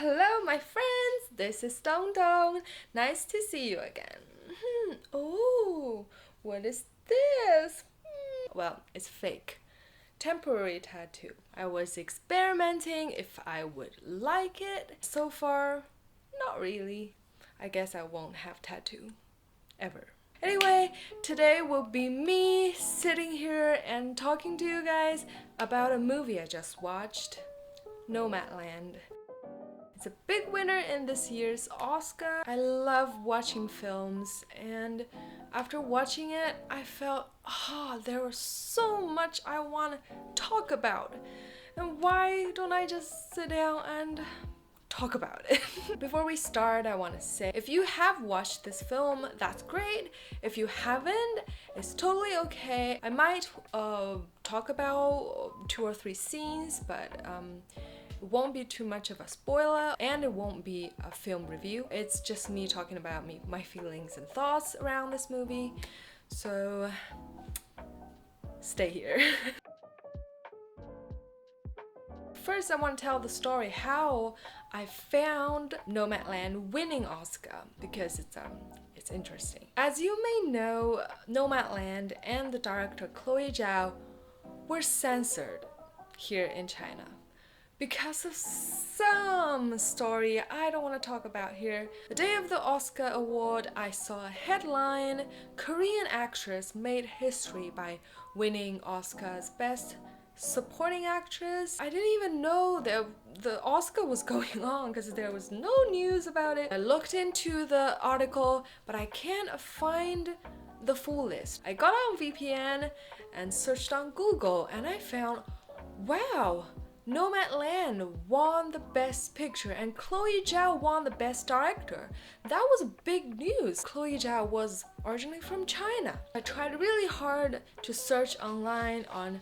Hello, my friends. This is DongDong. Nice to see you again. Oh, what is this? Well, it's fake. Temporary tattoo. I was experimenting if I would like it. So far, not really. I guess I won't have tattoo ever. Anyway, today will be me sitting here and talking to you guys about a movie I just watched, Nomadland. It's a big winner in this year's Oscar. I love watching films, and after watching it, I felt, there was so much I want to talk about. And why don't I just sit down and talk about it? Before we start, I want to say, if you have watched this film, that's great. If you haven't, it's totally okay. I might talk about 2 or 3 scenes, but it won't be too much of a spoiler, and it won't be a film review. It's just me talking about my feelings and thoughts around this movie. So stay here. First, I want to tell the story how I found Nomadland winning Oscar, because it's interesting. As you may know, Nomadland and the director Chloe Zhao were censored here in China because of some story I don't want to talk about here. The day of the Oscar award, I saw a headline: Korean actress made history by winning Oscar's Best Supporting Actress. I didn't even know that the Oscar was going on because there was no news about it. I looked into the article, but I can't find the full list. I got on VPN and searched on Google, and I found, wow, Nomadland won the Best Picture and Chloe Zhao won the Best Director. That was big news. Chloe Zhao was originally from China. I tried really hard to search online on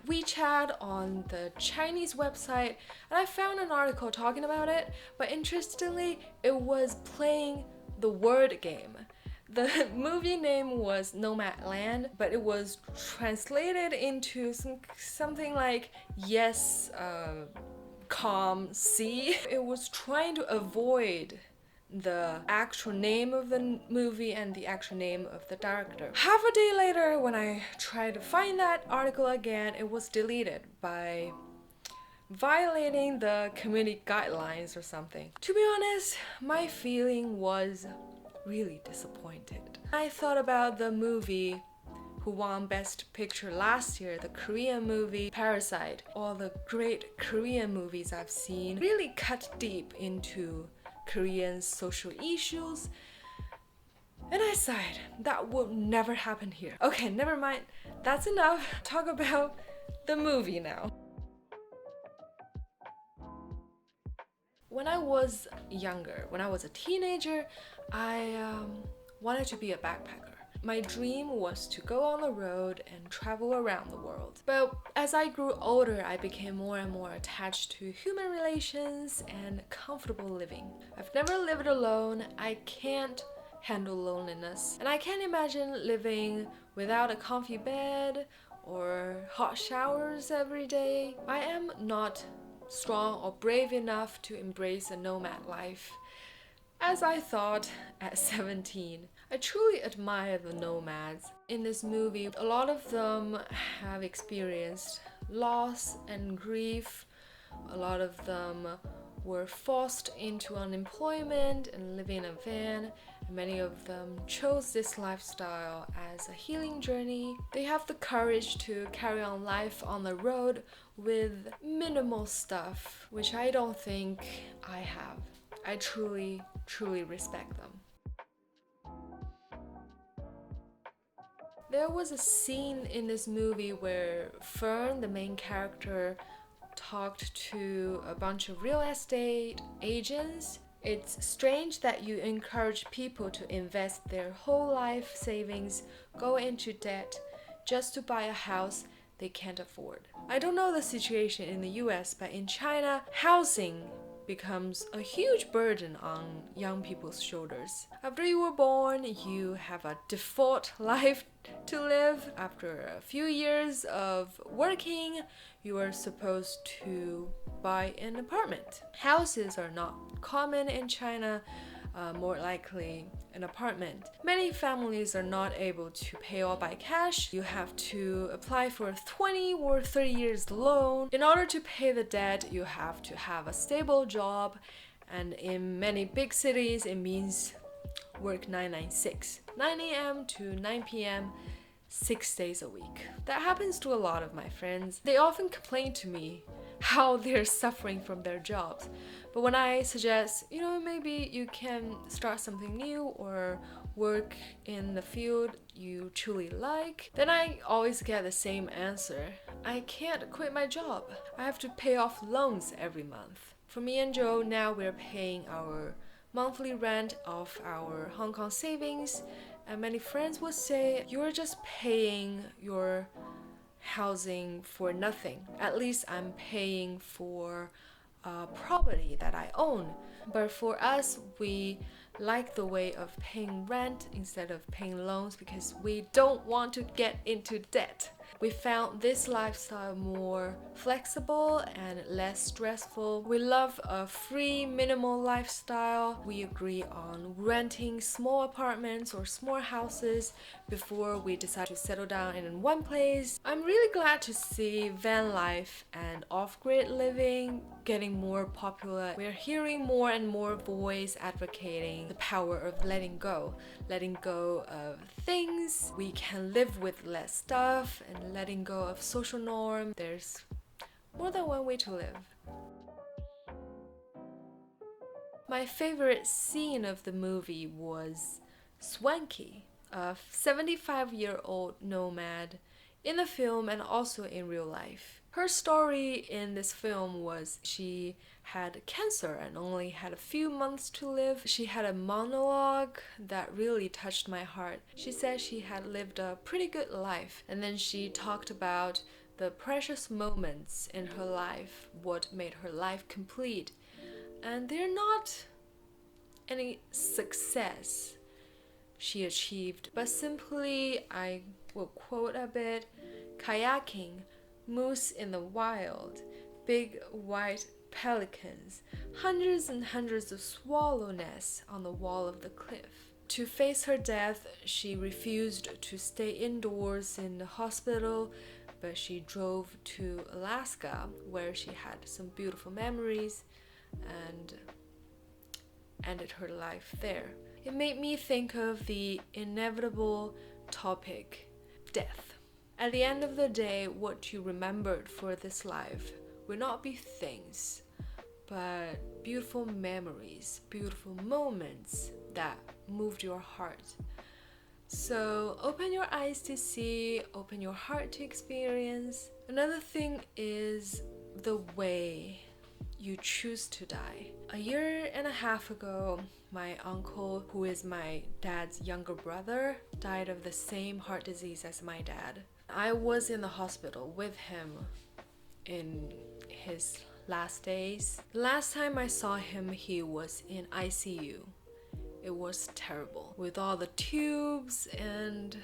WeChat, on the Chinese website, and I found an article talking about it, but interestingly, it was playing the word game. The movie name was Nomadland, but it was translated into something like yes, calm sea. It was trying to avoid the actual name of the movie and the actual name of the director. Half a day later, when I tried to find that article again, it was deleted by violating the community guidelines or something. To be honest, my feeling was really disappointed. I thought about the movie who won Best Picture last year, the Korean movie Parasite. All the great Korean movies I've seen really cut deep into Korean social issues, and I sighed. That will never happen here. Okay, never mind. That's enough. Talk about the movie now. When I was younger, when I was a teenager, I wanted to be a backpacker. My dream was to go on the road and travel around the world. But as I grew older, I became more and more attached to human relations and comfortable living. I've never lived alone. I can't handle loneliness. And I can't imagine living without a comfy bed or hot showers every day. I am not strong or brave enough to embrace a nomad life, as I thought at 17. I truly admire the nomads. In this movie, a lot of them have experienced loss and grief. A lot of them were forced into unemployment and living in a van. Many of them chose this lifestyle as a healing journey. They have the courage to carry on life on the road with minimal stuff, which I don't think I have. I truly respect them. There was a scene in this movie where Fern, the main character, talked to a bunch of real estate agents. It's strange that you encourage people to invest their whole life savings, go into debt, just to buy a house they can't afford. I don't know the situation in the US, but in China, housing becomes a huge burden on young people's shoulders. After you were born, you have a default life to live. After a few years of working, you are supposed to buy an apartment. Houses are not common in China, more likely an apartment. Many families are not able to pay all by cash. You have to apply for a 20 or 30 years loan. In order to pay the debt, you have to have a stable job, and in many big cities, it means work 996, 9 a.m. to 9 p.m. 6 days a week. That happens to a lot of my friends. They often complain to me how they're suffering from their jobs. But when I suggest, maybe you can start something new or work in the field you truly like, then I always get the same answer. I can't quit my job. I have to pay off loans every month. For me and Joe, now we're paying our monthly rent of our Hong Kong savings, and many friends would say, you're just paying your housing for nothing. At least I'm paying for property that I own. But for us, we like the way of paying rent instead of paying loans because we don't want to get into debt. We found this lifestyle more flexible and less stressful. We love a free, minimal lifestyle. We agree on renting small apartments or small houses before we decide to settle down in one place. I'm really glad to see van life and off-grid living getting more popular. We're hearing more and more voice advocating the power of letting go of things. We can live with less stuff and letting go of social norm. There's more than one way to live. My favorite scene of the movie was Swanky, a 75-year-old nomad in the film and also in real life. Her story in this film was she had cancer and only had a few months to live. She had a monologue that really touched my heart. She said she had lived a pretty good life, and then she talked about the precious moments in her life, what made her life complete. And they're not any success she achieved, but simply, I will quote a bit, kayaking, moose in the wild, big white pelicans, hundreds and hundreds of swallow nests on the wall of the cliff. To face her death, she refused to stay indoors in the hospital, but she drove to Alaska, where she had some beautiful memories and ended her life there. It made me think of the inevitable topic, death. At the end of the day, what you remembered for this life will not be things, but beautiful memories, beautiful moments that moved your heart. So open your eyes to see, open your heart to experience. Another thing is the way you choose to die. A year and a half ago, my uncle, who is my dad's younger brother, died of the same heart disease as my dad. I was in the hospital with him in his last days. The last time I saw him, he was in ICU. It was terrible with all the tubes, and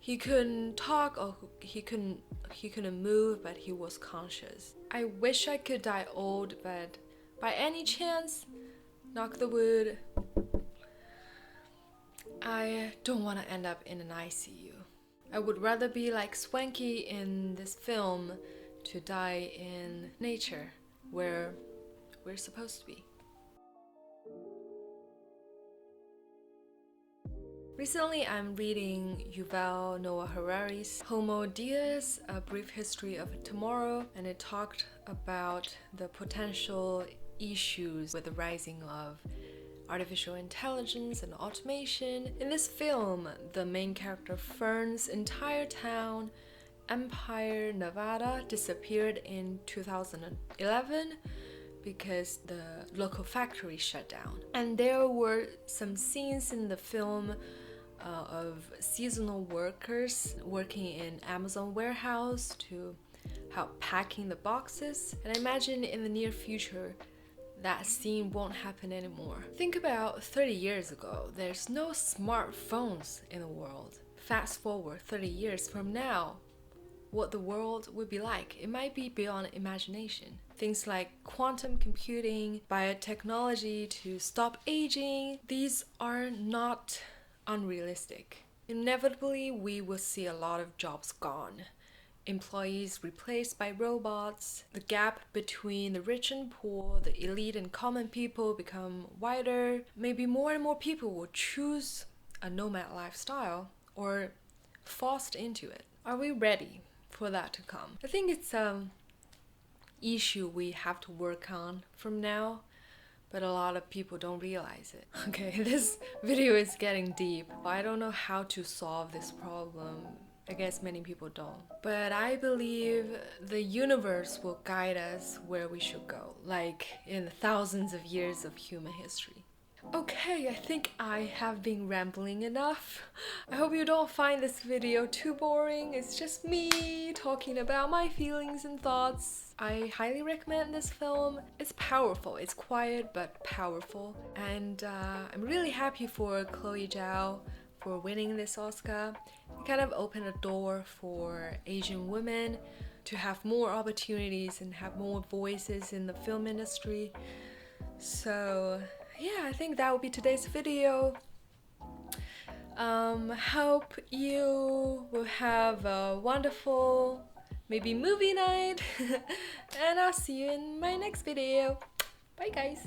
he couldn't talk or he couldn't move, but he was conscious. I wish I could die old, but by any chance, knock the wood, I don't want to end up in an ICU. I would rather be like Swanky in this film, to die in nature, where we're supposed to be. Recently, I'm reading Yuval Noah Harari's Homo Deus, A Brief History of Tomorrow, and it talked about the potential issues with the rising of artificial intelligence and automation. In this film, the main character Fern's entire town, Empire, Nevada, disappeared in 2011 because the local factory shut down. And there were some scenes in the film of seasonal workers working in Amazon warehouse to help packing the boxes. And I imagine in the near future, that scene won't happen anymore. Think about 30 years ago, there's no smartphones in the world. Fast forward 30 years from now, what the world would be like. It might be beyond imagination. Things like quantum computing, biotechnology to stop aging, these are not unrealistic. Inevitably, we will see a lot of jobs gone. Employees replaced by robots, the gap between the rich and poor, the elite and common people become wider. Maybe more and more people will choose a nomad lifestyle or forced into it. Are we ready for that to come? I think it's an issue we have to work on from now, but a lot of people don't realize it. Okay, this video is getting deep. I don't know how to solve this problem. I guess many people don't. But I believe the universe will guide us where we should go, like in the thousands of years of human history. Okay, I think I have been rambling enough. I hope you don't find this video too boring. It's just me talking about my feelings and thoughts. I highly recommend this film. It's powerful. It's quiet but powerful. And I'm really happy for Chloe Zhao for winning this Oscar. It kind of opened a door for Asian women to have more opportunities and have more voices in the film industry. So yeah, I think that will be today's video. Hope you will have a wonderful maybe movie night and I'll see you in my next video. Bye guys.